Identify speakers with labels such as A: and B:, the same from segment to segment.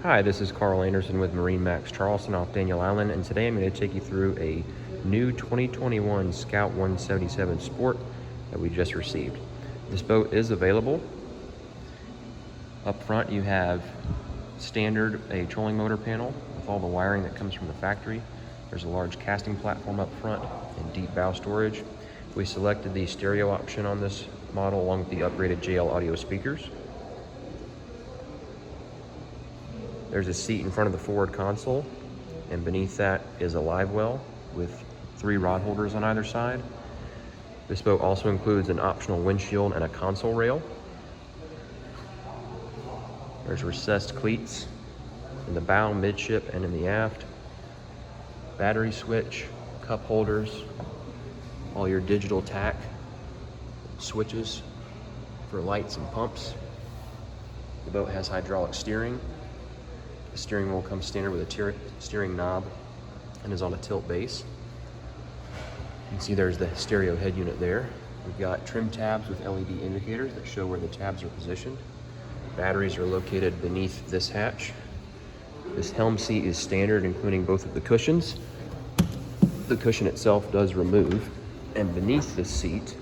A: Hi, this is Carl Anderson with MarineMax Charleston off Daniel Island, and today I'm going to take you through a new 2021 Scout 177 Sport that we just received. This boat is available. Up front you have standard a trolling motor panel with all the wiring that comes from the factory. There's a large casting platform up front and deep bow storage. We selected the stereo option on this model along with the upgraded JL audio speakers. There's a seat in front of the forward console, and beneath that is a live well with 3 rod holders on either side. This boat also includes an optional windshield and a console rail. There's recessed cleats in the bow, midship, and in the aft. Battery switch, cup holders, all your digital tack switches for lights and pumps. The boat has hydraulic steering. The steering wheel comes standard with a steering knob and is on a tilt base. You can see there's the stereo head unit there. We've got trim tabs with LED indicators that show where the tabs are positioned. Batteries are located beneath this hatch. This helm seat is standard, including both of the cushions. The cushion itself does remove, and beneath this seat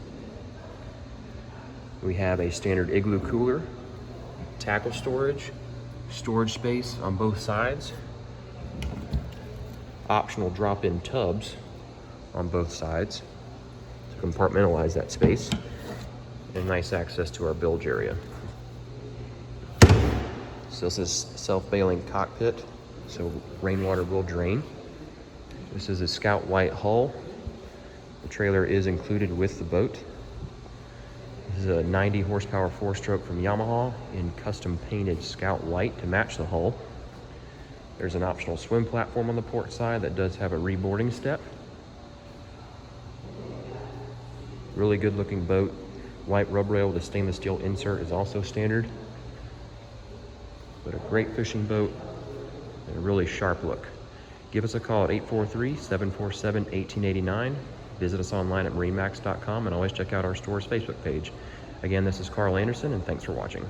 A: we have a standard igloo cooler, tackle storage space on both sides, optional drop-in tubs on both sides to compartmentalize that space, and nice access to our bilge area. So this is self-bailing cockpit, so rainwater will drain. This is a Scout white hull. The trailer is included with the boat. This is a 90 horsepower 4-stroke from Yamaha in custom painted Scout white to match the hull. There's an optional swim platform on the port side that does have a reboarding step. Really good looking boat. White rub rail with a stainless steel insert is also standard. But a great fishing boat and a really sharp look. Give us a call at 843-747-1889. Visit us online at MarineMax.com and always check out our store's Facebook page. Again, this is Carl Anderson, and thanks for watching.